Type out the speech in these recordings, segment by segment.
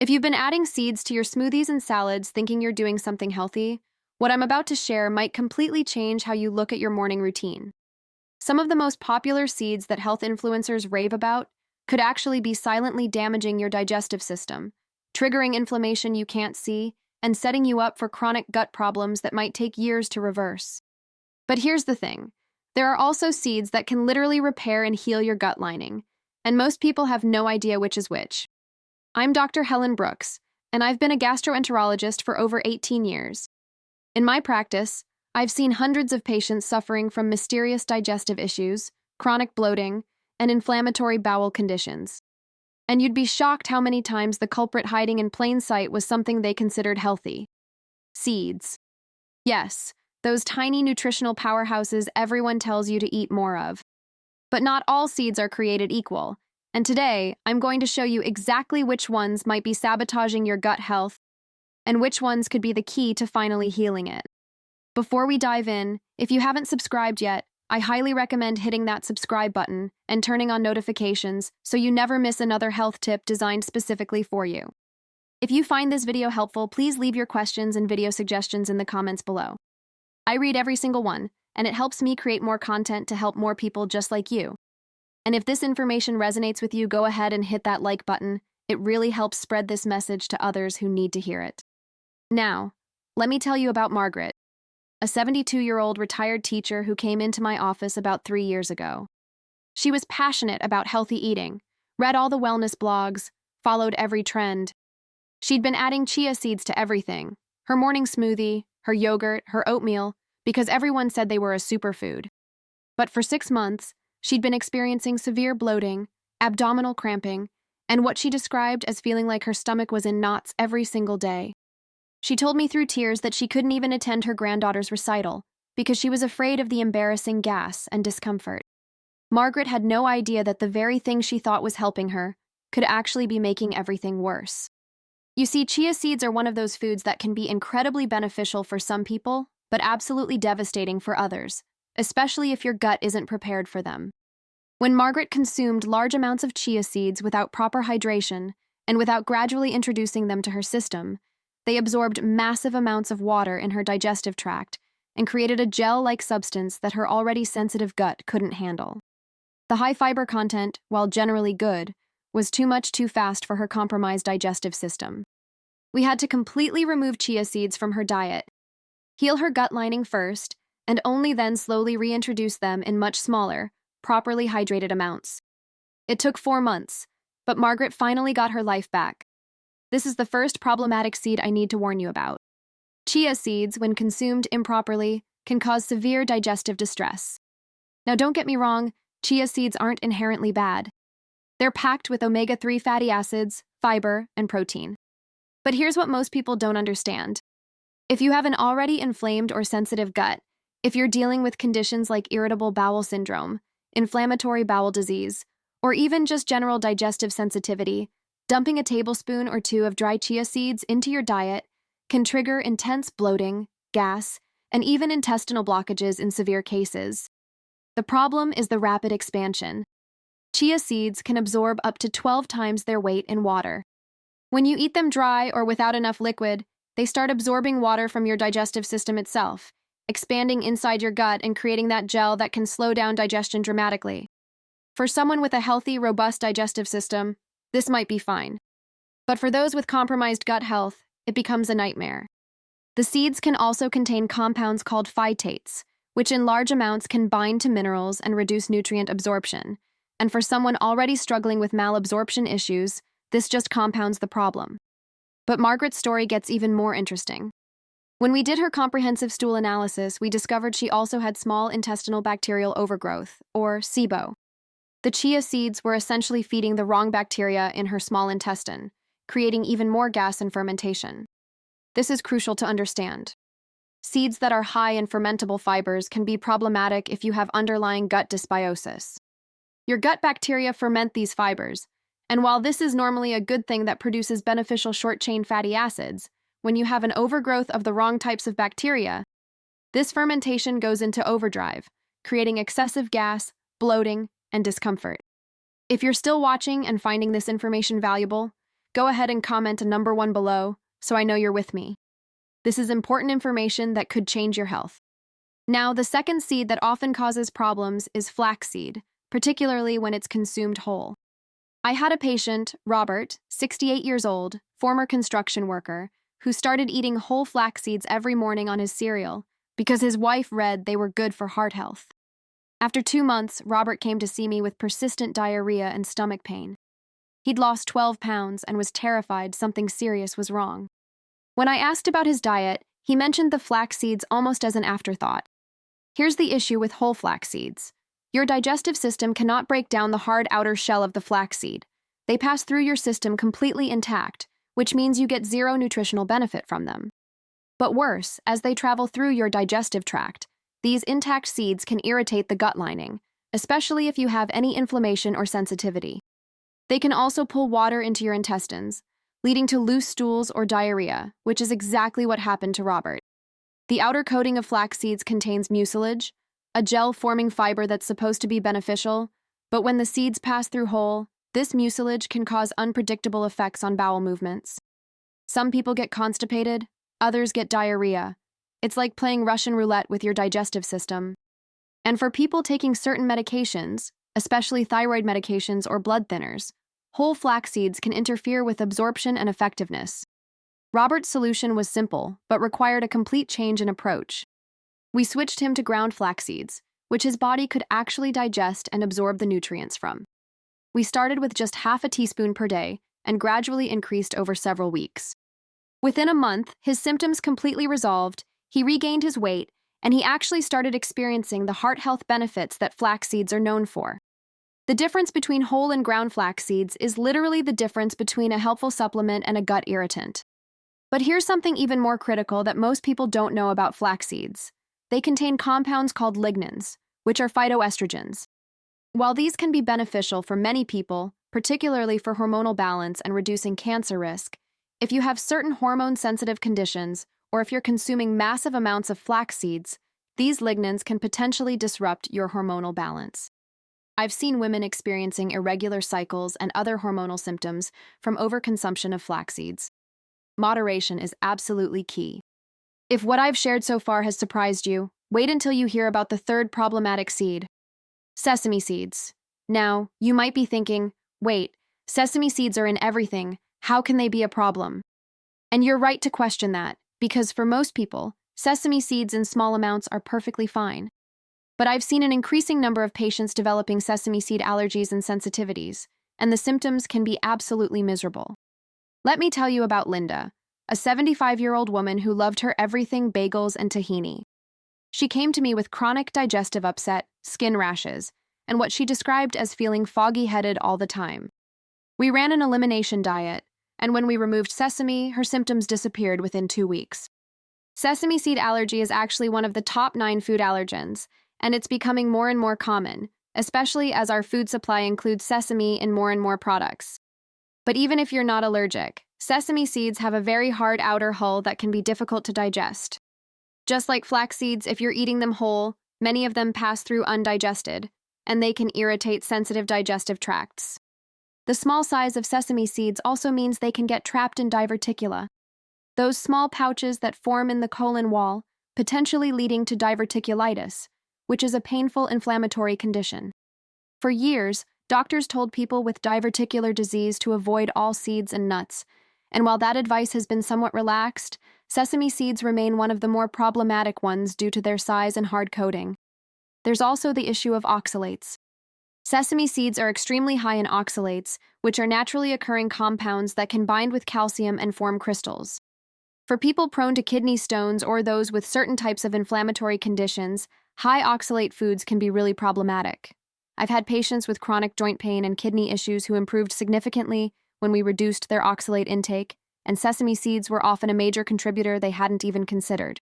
If you've been adding seeds to your smoothies and salads thinking you're doing something healthy, what I'm about to share might completely change how you look at your morning routine. Some of the most popular seeds that health influencers rave about could actually be silently damaging your digestive system, triggering inflammation you can't see, and setting you up for chronic gut problems that might take years to reverse. But here's the thing. There are also seeds that can literally repair and heal your gut lining, and most people have no idea which is which. I'm Dr. Helen Brooks, and I've been a gastroenterologist for over 18 years. In my practice, I've seen hundreds of patients suffering from mysterious digestive issues, chronic bloating, and inflammatory bowel conditions. And you'd be shocked how many times the culprit hiding in plain sight was something they considered healthy. Seeds. Yes, those tiny nutritional powerhouses everyone tells you to eat more of. But not all seeds are created equal, and today I'm going to show you exactly which ones might be sabotaging your gut health and which ones could be the key to finally healing it. Before we dive in, if you haven't subscribed yet, I highly recommend hitting that subscribe button and turning on notifications so you never miss another health tip designed specifically for you. If you find this video helpful, please leave your questions and video suggestions in the comments below. I read every single one, and it helps me create more content to help more people just like you. And if this information resonates with you, go ahead and hit that like button. It really helps spread this message to others who need to hear it. Now, let me tell you about Margaret, a 72-year-old retired teacher who came into my office about 3 years ago. She was passionate about healthy eating, read all the wellness blogs, followed every trend. She'd been adding chia seeds to everything, her morning smoothie, her yogurt, her oatmeal, because everyone said they were a superfood. But for 6 months, she'd been experiencing severe bloating, abdominal cramping, and what she described as feeling like her stomach was in knots every single day. She told me through tears that she couldn't even attend her granddaughter's recital because she was afraid of the embarrassing gas and discomfort. Margaret had no idea that the very thing she thought was helping her could actually be making everything worse. You see, chia seeds are one of those foods that can be incredibly beneficial for some people, but absolutely devastating for others, especially if your gut isn't prepared for them. When Margaret consumed large amounts of chia seeds without proper hydration and without gradually introducing them to her system, they absorbed massive amounts of water in her digestive tract and created a gel-like substance that her already sensitive gut couldn't handle. The high fiber content, while generally good, was too much too fast for her compromised digestive system. We had to completely remove chia seeds from her diet, heal her gut lining first, and only then slowly reintroduce them in much smaller, properly hydrated amounts. It took 4 months, but Margaret finally got her life back. This is the first problematic seed I need to warn you about. Chia seeds, when consumed improperly, can cause severe digestive distress. Now, don't get me wrong, chia seeds aren't inherently bad. They're packed with omega-3 fatty acids, fiber, and protein. But here's what most people don't understand. If you have an already inflamed or sensitive gut, if you're dealing with conditions like irritable bowel syndrome, inflammatory bowel disease, or even just general digestive sensitivity, dumping a tablespoon or 2 of dry chia seeds into your diet can trigger intense bloating, gas, and even intestinal blockages in severe cases. The problem is the rapid expansion. Chia seeds can absorb up to 12 times their weight in water. When you eat them dry or without enough liquid, they start absorbing water from your digestive system itself, expanding inside your gut and creating that gel that can slow down digestion dramatically. For someone with a healthy, robust digestive system, this might be fine. But for those with compromised gut health, it becomes a nightmare. The seeds can also contain compounds called phytates, which in large amounts can bind to minerals and reduce nutrient absorption. And for someone already struggling with malabsorption issues, this just compounds the problem. But Margaret's story gets even more interesting. When we did her comprehensive stool analysis, we discovered she also had small intestinal bacterial overgrowth, or SIBO. The chia seeds were essentially feeding the wrong bacteria in her small intestine, creating even more gas and fermentation. This is crucial to understand. Seeds that are high in fermentable fibers can be problematic if you have underlying gut dysbiosis. Your gut bacteria ferment these fibers, and while this is normally a good thing that produces beneficial short-chain fatty acids, when you have an overgrowth of the wrong types of bacteria, this fermentation goes into overdrive, creating excessive gas, bloating, and discomfort. If you're still watching and finding this information valuable, Go ahead and comment a number 1 below so I know you're with me. This is important information that could change your health. Now, the second seed that often causes problems is flaxseed, particularly when it's consumed whole. I had a patient, Robert, 68 years old, former construction worker, who started eating whole flax seeds every morning on his cereal because his wife read they were good for heart health. After 2 months, Robert came to see me with persistent diarrhea and stomach pain. He'd lost 12 pounds and was terrified something serious was wrong. When I asked about his diet, he mentioned the flax seeds almost as an afterthought. Here's the issue with whole flax seeds. Your digestive system cannot break down the hard outer shell of the flaxseed. They pass through your system completely intact, which means you get zero nutritional benefit from them. But worse, as they travel through your digestive tract, these intact seeds can irritate the gut lining, especially if you have any inflammation or sensitivity. They can also pull water into your intestines, leading to loose stools or diarrhea, which is exactly what happened to Robert. The outer coating of flax seeds contains mucilage, a gel-forming fiber that's supposed to be beneficial, but when the seeds pass through whole, this mucilage can cause unpredictable effects on bowel movements. Some people get constipated, others get diarrhea. It's like playing Russian roulette with your digestive system. And for people taking certain medications, especially thyroid medications or blood thinners, whole flax seeds can interfere with absorption and effectiveness. Robert's solution was simple, but required a complete change in approach. We switched him to ground flax seeds, which his body could actually digest and absorb the nutrients from. We started with just half a teaspoon per day and gradually increased over several weeks. Within a month, his symptoms completely resolved, he regained his weight, and he actually started experiencing the heart health benefits that flax seeds are known for. The difference between whole and ground flax seeds is literally the difference between a helpful supplement and a gut irritant. But here's something even more critical that most people don't know about flax seeds. They contain compounds called lignans, which are phytoestrogens. While these can be beneficial for many people, particularly for hormonal balance and reducing cancer risk, if you have certain hormone-sensitive conditions, or if you're consuming massive amounts of flax seeds, these lignans can potentially disrupt your hormonal balance. I've seen women experiencing irregular cycles and other hormonal symptoms from overconsumption of flax seeds. Moderation is absolutely key. If what I've shared so far has surprised you, wait until you hear about the third problematic seed, sesame seeds. Now, you might be thinking, wait, sesame seeds are in everything, how can they be a problem? And you're right to question that, because for most people, sesame seeds in small amounts are perfectly fine. But I've seen an increasing number of patients developing sesame seed allergies and sensitivities, and the symptoms can be absolutely miserable. Let me tell you about Linda, a 75-year-old woman who loved her everything bagels and tahini. She came to me with chronic digestive upset, skin rashes, and what she described as feeling foggy-headed all the time. We ran an elimination diet, and when we removed sesame, her symptoms disappeared within 2 weeks. Sesame seed allergy is actually one of the top 9 food allergens, and it's becoming more and more common, especially as our food supply includes sesame in more and more products. But even if you're not allergic, sesame seeds have a very hard outer hull that can be difficult to digest. Just like flax seeds, if you're eating them whole, many of them pass through undigested, and they can irritate sensitive digestive tracts. The small size of sesame seeds also means they can get trapped in diverticula, those small pouches that form in the colon wall, potentially leading to diverticulitis, which is a painful inflammatory condition. For years, doctors told people with diverticular disease to avoid all seeds and nuts, and while that advice has been somewhat relaxed, sesame seeds remain one of the more problematic ones due to their size and hard coating. There's also the issue of oxalates. Sesame seeds are extremely high in oxalates, which are naturally occurring compounds that can bind with calcium and form crystals. For people prone to kidney stones or those with certain types of inflammatory conditions, high oxalate foods can be really problematic. I've had patients with chronic joint pain and kidney issues who improved significantly when we reduced their oxalate intake, and sesame seeds were often a major contributor they hadn't even considered.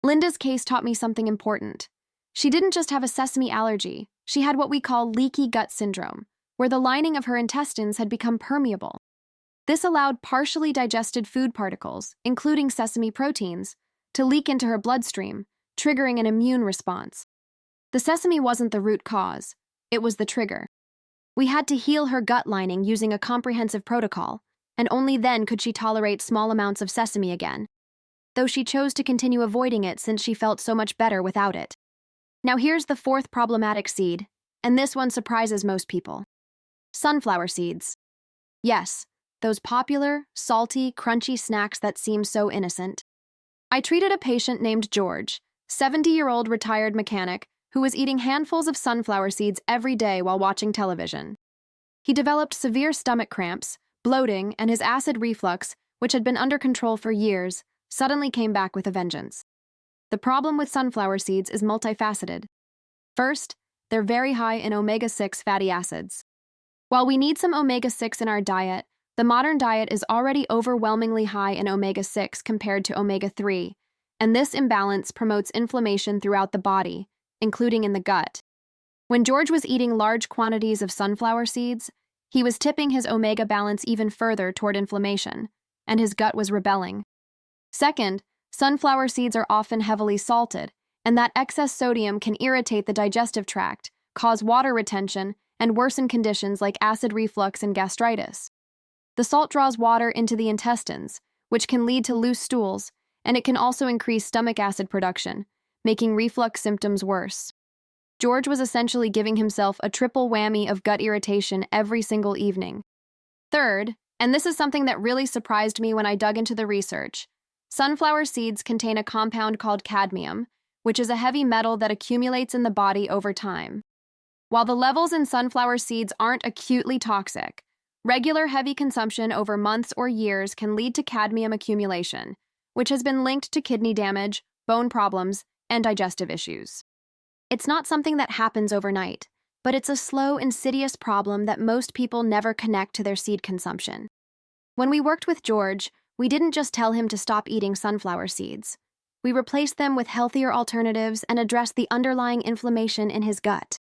Linda's case taught me something important. She didn't just have a sesame allergy, she had what we call leaky gut syndrome, where the lining of her intestines had become permeable. This allowed partially digested food particles, including sesame proteins, to leak into her bloodstream, triggering an immune response. The sesame wasn't the root cause, it was the trigger. We had to heal her gut lining using a comprehensive protocol, and only then could she tolerate small amounts of sesame again, though she chose to continue avoiding it since she felt so much better without it. Now here's the fourth problematic seed, and this one surprises most people. Sunflower seeds. Yes, those popular, salty, crunchy snacks that seem so innocent. I treated a patient named George, 70-year-old retired mechanic, who was eating handfuls of sunflower seeds every day while watching television. He developed severe stomach cramps, bloating, and his acid reflux, which had been under control for years, suddenly came back with a vengeance. The problem with sunflower seeds is multifaceted. First, they're very high in omega-6 fatty acids. While we need some omega-6 in our diet, the modern diet is already overwhelmingly high in omega-6 compared to omega-3, and this imbalance promotes inflammation throughout the body, including in the gut. When George was eating large quantities of sunflower seeds, he was tipping his omega balance even further toward inflammation, and his gut was rebelling. Second, sunflower seeds are often heavily salted, and that excess sodium can irritate the digestive tract, cause water retention, and worsen conditions like acid reflux and gastritis. The salt draws water into the intestines, which can lead to loose stools, and it can also increase stomach acid production, making reflux symptoms worse. George was essentially giving himself a triple whammy of gut irritation every single evening. Third, and this is something that really surprised me when I dug into the research, sunflower seeds contain a compound called cadmium, which is a heavy metal that accumulates in the body over time. While the levels in sunflower seeds aren't acutely toxic, regular heavy consumption over months or years can lead to cadmium accumulation, which has been linked to kidney damage, bone problems, and digestive issues. It's not something that happens overnight, but it's a slow, insidious problem that most people never connect to their seed consumption. When we worked with George, we didn't just tell him to stop eating sunflower seeds. We replaced them with healthier alternatives and addressed the underlying inflammation in his gut.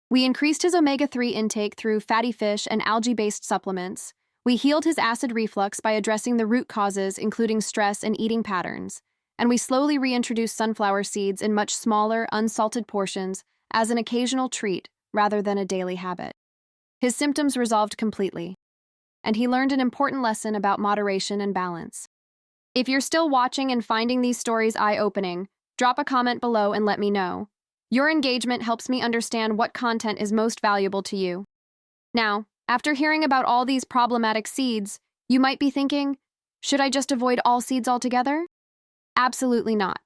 We increased his omega-3 intake through fatty fish and algae-based supplements. We healed his acid reflux by addressing the root causes, including stress and eating patterns. And we slowly reintroduced sunflower seeds in much smaller, unsalted portions as an occasional treat rather than a daily habit. His symptoms resolved completely, and he learned an important lesson about moderation and balance. If you're still watching and finding these stories eye-opening, drop a comment below and let me know. Your engagement helps me understand what content is most valuable to you. Now, after hearing about all these problematic seeds, you might be thinking, should I just avoid all seeds altogether? Absolutely not.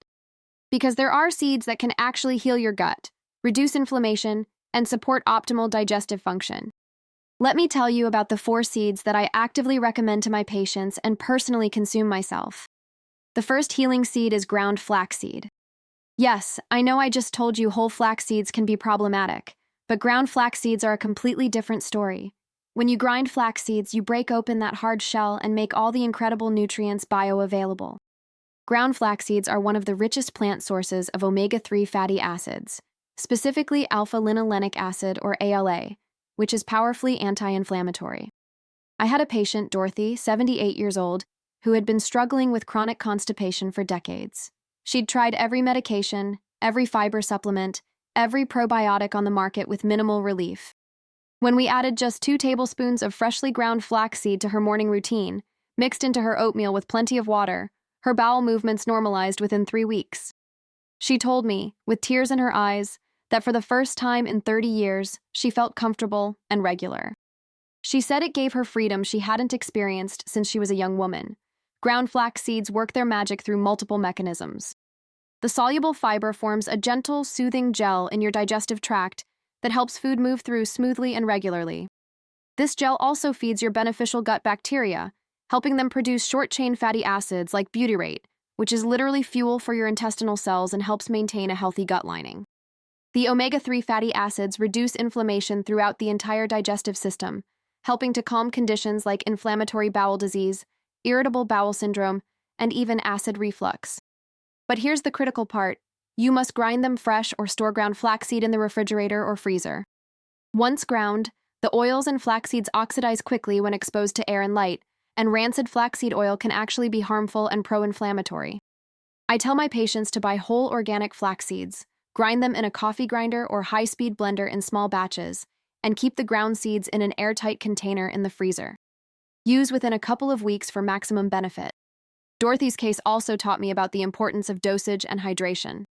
Because there are seeds that can actually heal your gut, reduce inflammation, and support optimal digestive function. Let me tell you about the 4 seeds that I actively recommend to my patients and personally consume myself. The first healing seed is ground flaxseed. Yes, I know I just told you whole flax seeds can be problematic, but ground flax seeds are a completely different story. When you grind flax seeds, you break open that hard shell and make all the incredible nutrients bioavailable. Ground flax seeds are one of the richest plant sources of omega-3 fatty acids, specifically alpha-linolenic acid or ALA, which is powerfully anti-inflammatory. I had a patient, Dorothy, 78 years old, who had been struggling with chronic constipation for decades. She'd tried every medication, every fiber supplement, every probiotic on the market with minimal relief. When we added just 2 tablespoons of freshly ground flaxseed to her morning routine, mixed into her oatmeal with plenty of water, her bowel movements normalized within 3 weeks. She told me, with tears in her eyes, that for the first time in 30 years, she felt comfortable and regular. She said it gave her freedom she hadn't experienced since she was a young woman. Ground flax seeds work their magic through multiple mechanisms. The soluble fiber forms a gentle, soothing gel in your digestive tract that helps food move through smoothly and regularly. This gel also feeds your beneficial gut bacteria, helping them produce short-chain fatty acids like butyrate, which is literally fuel for your intestinal cells and helps maintain a healthy gut lining. The omega-3 fatty acids reduce inflammation throughout the entire digestive system, helping to calm conditions like inflammatory bowel disease, irritable bowel syndrome, and even acid reflux. But here's the critical part. You must grind them fresh or store ground flaxseed in the refrigerator or freezer. Once ground, the oils in flax seeds oxidize quickly when exposed to air and light, and rancid flaxseed oil can actually be harmful and pro-inflammatory. I tell my patients to buy whole organic flax seeds, grind them in a coffee grinder or high-speed blender in small batches, and keep the ground seeds in an airtight container in the freezer. Use within a couple of weeks for maximum benefit. Dorothy's case also taught me about the importance of dosage and hydration.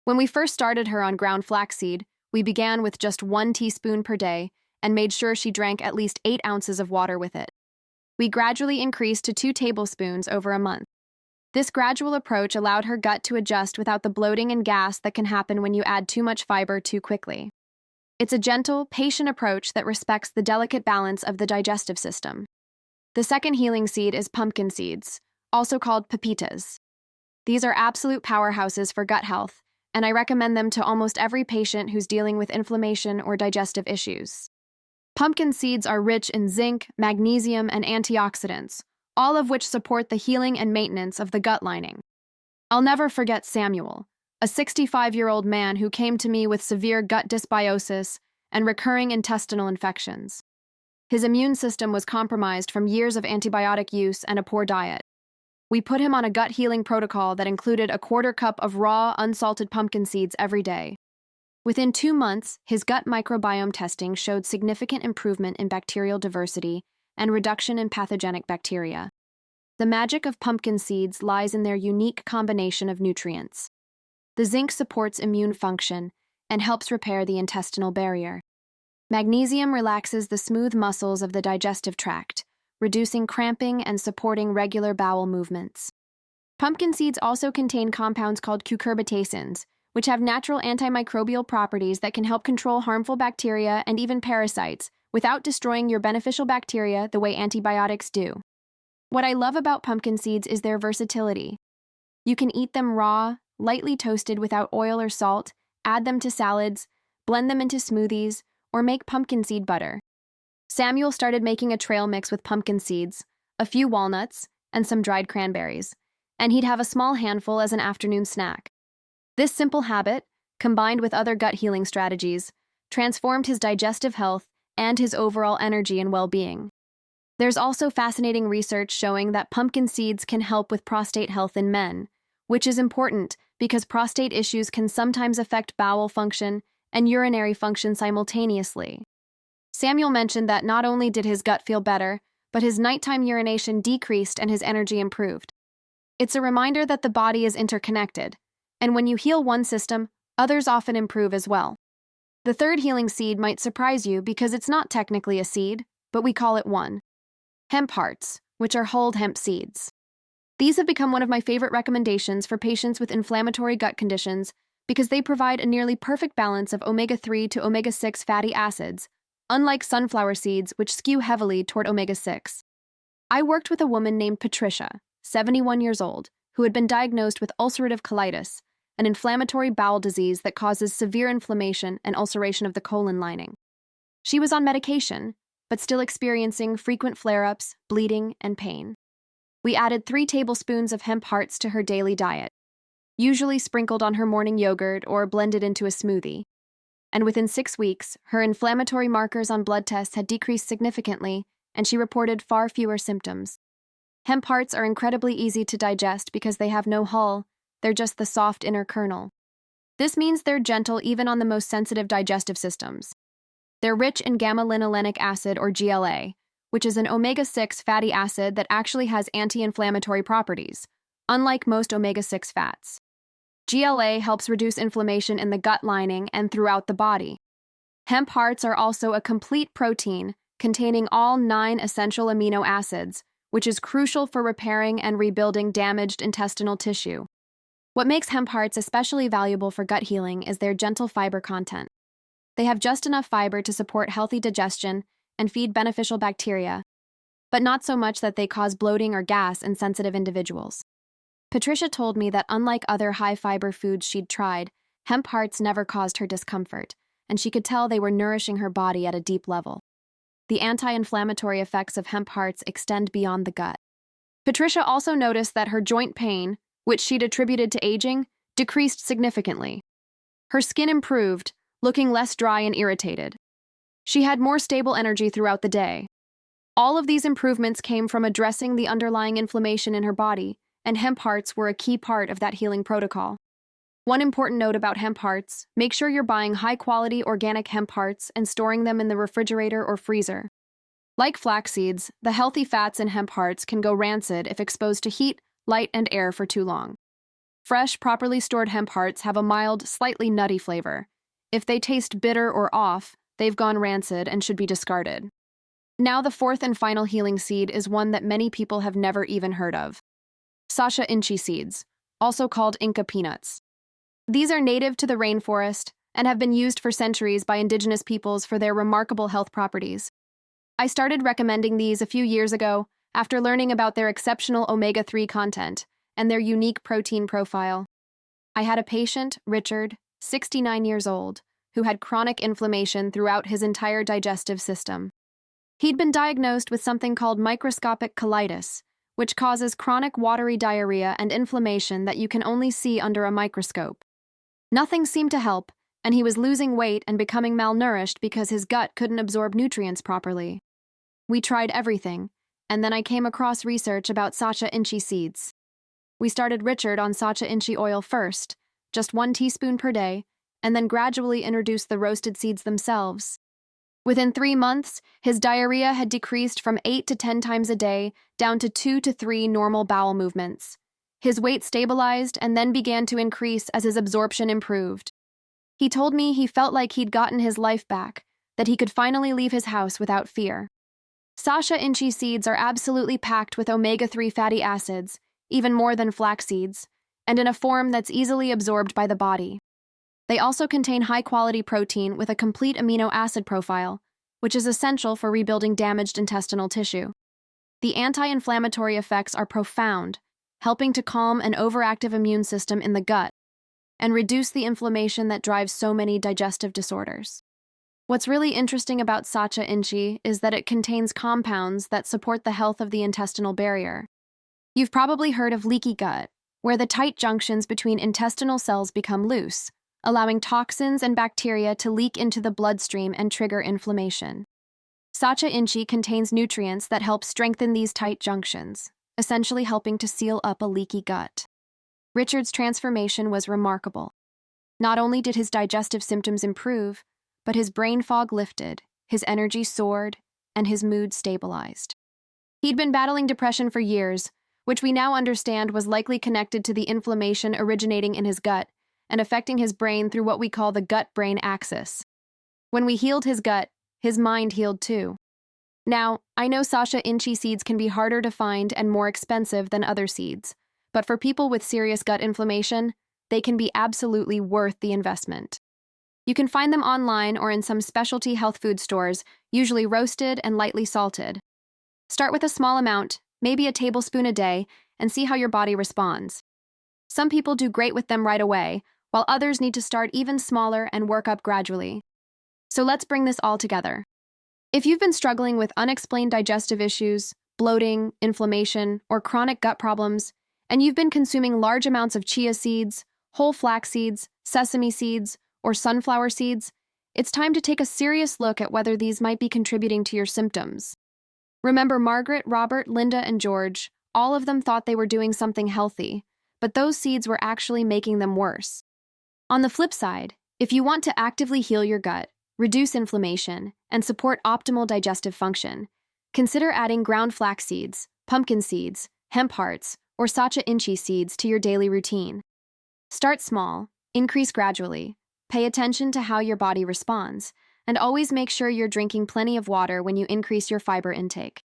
When we first started her on ground flaxseed, we began with just 1 teaspoon per day and made sure she drank at least 8 ounces of water with it. We gradually increased to 2 tablespoons over a month. This gradual approach allowed her gut to adjust without the bloating and gas that can happen when you add too much fiber too quickly. It's a gentle, patient approach that respects the delicate balance of the digestive system. The second healing seed is pumpkin seeds, also called pepitas. These are absolute powerhouses for gut health, and I recommend them to almost every patient who's dealing with inflammation or digestive issues. Pumpkin seeds are rich in zinc, magnesium, and antioxidants, all of which support the healing and maintenance of the gut lining. I'll never forget Samuel, a 65-year-old man who came to me with severe gut dysbiosis and recurring intestinal infections. His immune system was compromised from years of antibiotic use and a poor diet. We put him on a gut healing protocol that included a quarter cup of raw, unsalted pumpkin seeds every day. Within 2 months, his gut microbiome testing showed significant improvement in bacterial diversity and reduction in pathogenic bacteria. The magic of pumpkin seeds lies in their unique combination of nutrients. The zinc supports immune function and helps repair the intestinal barrier. Magnesium relaxes the smooth muscles of the digestive tract, reducing cramping and supporting regular bowel movements. Pumpkin seeds also contain compounds called cucurbitacins, which have natural antimicrobial properties that can help control harmful bacteria and even parasites without destroying your beneficial bacteria the way antibiotics do. What I love about pumpkin seeds is their versatility. You can eat them raw, lightly toasted without oil or salt, add them to salads, blend them into smoothies, or make pumpkin seed butter. Samuel started making a trail mix with pumpkin seeds, a few walnuts, and some dried cranberries, and he'd have a small handful as an afternoon snack. This simple habit, combined with other gut healing strategies, transformed his digestive health and his overall energy and well-being. There's also fascinating research showing that pumpkin seeds can help with prostate health in men, which is important because prostate issues can sometimes affect bowel function and urinary function simultaneously. Samuel mentioned that not only did his gut feel better, but his nighttime urination decreased and his energy improved. It's a reminder that the body is interconnected, and when you heal one system, others often improve as well. The third healing seed might surprise you because it's not technically a seed, but we call it one. Hemp hearts, which are hulled hemp seeds. These have become one of my favorite recommendations for patients with inflammatory gut conditions because they provide a nearly perfect balance of omega-3 to omega-6 fatty acids, unlike sunflower seeds, which skew heavily toward omega-6. I worked with a woman named Patricia, 71 years old, who had been diagnosed with ulcerative colitis, an inflammatory bowel disease that causes severe inflammation and ulceration of the colon lining. She was on medication, but still experiencing frequent flare-ups, bleeding, and pain. We added 3 tablespoons of hemp hearts to her daily diet, usually sprinkled on her morning yogurt or blended into a smoothie. And within 6 weeks, her inflammatory markers on blood tests had decreased significantly, and she reported far fewer symptoms. Hemp hearts are incredibly easy to digest because they have no hull, they're just the soft inner kernel. This means they're gentle even on the most sensitive digestive systems. They're rich in gamma-linolenic acid, or GLA, which is an omega-6 fatty acid that actually has anti-inflammatory properties, unlike most omega-6 fats. GLA helps reduce inflammation in the gut lining and throughout the body. Hemp hearts are also a complete protein containing all 9 essential amino acids, which is crucial for repairing and rebuilding damaged intestinal tissue. What makes hemp hearts especially valuable for gut healing is their gentle fiber content. They have just enough fiber to support healthy digestion and feed beneficial bacteria, but not so much that they cause bloating or gas in sensitive individuals. Patricia told me that unlike other high-fiber foods she'd tried, hemp hearts never caused her discomfort, and she could tell they were nourishing her body at a deep level. The anti-inflammatory effects of hemp hearts extend beyond the gut. Patricia also noticed that her joint pain, which she'd attributed to aging, decreased significantly. Her skin improved, looking less dry and irritated. She had more stable energy throughout the day. All of these improvements came from addressing the underlying inflammation in her body, and hemp hearts were a key part of that healing protocol. One important note about hemp hearts: make sure you're buying high-quality organic hemp hearts and storing them in the refrigerator or freezer. Like flax seeds, the healthy fats in hemp hearts can go rancid if exposed to heat, light, and air for too long. Fresh, properly stored hemp hearts have a mild, slightly nutty flavor. If they taste bitter or off, they've gone rancid and should be discarded. Now, the fourth and final healing seed is one that many people have never even heard of. Sacha Inchi seeds, also called Inca peanuts. These are native to the rainforest and have been used for centuries by indigenous peoples for their remarkable health properties. I started recommending these a few years ago after learning about their exceptional omega-3 content and their unique protein profile. I had a patient, Richard, 69 years old, who had chronic inflammation throughout his entire digestive system. He'd been diagnosed with something called microscopic colitis, which causes chronic watery diarrhea and inflammation that you can only see under a microscope. Nothing seemed to help, and he was losing weight and becoming malnourished because his gut couldn't absorb nutrients properly. We tried everything, and then I came across research about Sacha Inchi seeds. We started Richard on Sacha Inchi oil first, just 1 teaspoon per day, and then gradually introduced the roasted seeds themselves. Within 3 months, his diarrhea had decreased from 8 to 10 times a day down to 2 to 3 normal bowel movements. His weight stabilized and then began to increase as his absorption improved. He told me he felt like he'd gotten his life back, that he could finally leave his house without fear. Sacha Inchi seeds are absolutely packed with omega-3 fatty acids, even more than flax seeds, and in a form that's easily absorbed by the body. They also contain high-quality protein with a complete amino acid profile, which is essential for rebuilding damaged intestinal tissue. The anti-inflammatory effects are profound, helping to calm an overactive immune system in the gut and reduce the inflammation that drives so many digestive disorders. What's really interesting about Sacha Inchi is that it contains compounds that support the health of the intestinal barrier. You've probably heard of leaky gut, where the tight junctions between intestinal cells become loose, allowing toxins and bacteria to leak into the bloodstream and trigger inflammation. Sacha Inchi contains nutrients that help strengthen these tight junctions, essentially helping to seal up a leaky gut. Richard's transformation was remarkable. Not only did his digestive symptoms improve, but his brain fog lifted, his energy soared, and his mood stabilized. He'd been battling depression for years, which we now understand was likely connected to the inflammation originating in his gut and affecting his brain through what we call the gut-brain axis. When we healed his gut, his mind healed too. Now, I know Sacha Inchi seeds can be harder to find and more expensive than other seeds, but for people with serious gut inflammation, they can be absolutely worth the investment. You can find them online or in some specialty health food stores, usually roasted and lightly salted. Start with a small amount, maybe a tablespoon a day, and see how your body responds. Some people do great with them right away, while others need to start even smaller and work up gradually. So let's bring this all together. If you've been struggling with unexplained digestive issues, bloating, inflammation, or chronic gut problems, and you've been consuming large amounts of chia seeds, whole flax seeds, sesame seeds, or sunflower seeds, it's time to take a serious look at whether these might be contributing to your symptoms. Remember Margaret, Robert, Linda, and George, all of them thought they were doing something healthy, but those seeds were actually making them worse. On the flip side, if you want to actively heal your gut, reduce inflammation, and support optimal digestive function, consider adding ground flax seeds, pumpkin seeds, hemp hearts, or Sacha Inchi seeds to your daily routine. Start small, increase gradually, pay attention to how your body responds, and always make sure you're drinking plenty of water when you increase your fiber intake.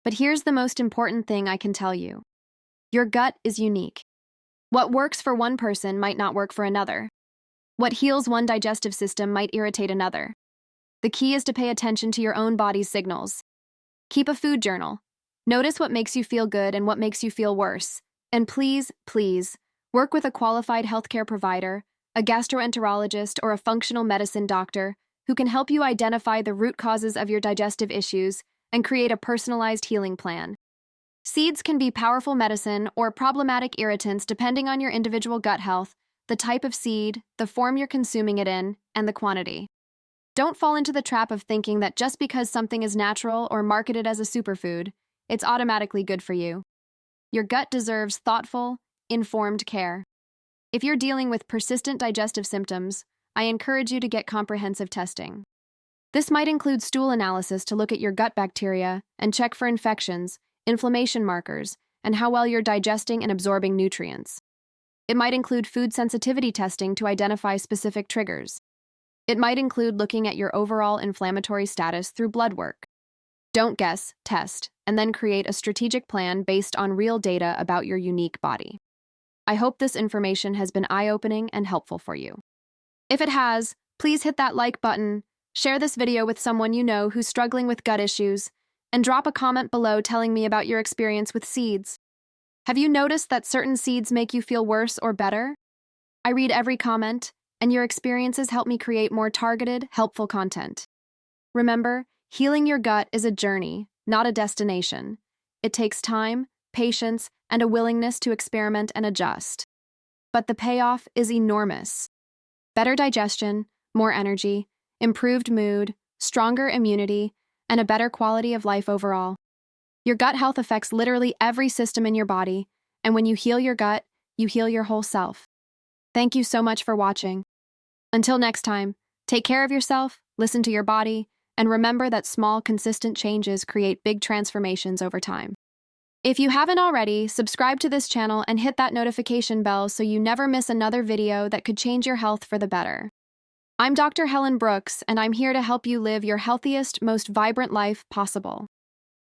But here's the most important thing I can tell you. Your gut is unique. What works for one person might not work for another. What heals one digestive system might irritate another. The key is to pay attention to your own body's signals. Keep a food journal. Notice what makes you feel good and what makes you feel worse. And please, work with a qualified healthcare provider, a gastroenterologist, or a functional medicine doctor who can help you identify the root causes of your digestive issues and create a personalized healing plan. Seeds can be powerful medicine or problematic irritants depending on your individual gut health, the type of seed, the form you're consuming it in, and the quantity. Don't fall into the trap of thinking that just because something is natural or marketed as a superfood, it's automatically good for you. Your gut deserves thoughtful, informed care. If you're dealing with persistent digestive symptoms, I encourage you to get comprehensive testing. This might include stool analysis to look at your gut bacteria and check for infections, inflammation markers, and how well you're digesting and absorbing nutrients. It might include food sensitivity testing to identify specific triggers. It might include looking at your overall inflammatory status through blood work. Don't guess, test, and then create a strategic plan based on real data about your unique body. I hope this information has been eye-opening and helpful for you. If it has, please hit that like button, share this video with someone you know who's struggling with gut issues, and drop a comment below telling me about your experience with seeds. Have you noticed that certain seeds make you feel worse or better? I read every comment, and your experiences help me create more targeted, helpful content. Remember, healing your gut is a journey, not a destination. It takes time, patience, and a willingness to experiment and adjust. But the payoff is enormous. Better digestion, more energy, improved mood, stronger immunity, and a better quality of life overall. Your gut health affects literally every system in your body, and when you heal your gut, you heal your whole self. Thank you so much for watching. Until next time, take care of yourself, listen to your body, and remember that small, consistent changes create big transformations over time. If you haven't already, subscribe to this channel and hit that notification bell so you never miss another video that could change your health for the better. I'm Dr. Helen Brooks, and I'm here to help you live your healthiest, most vibrant life possible.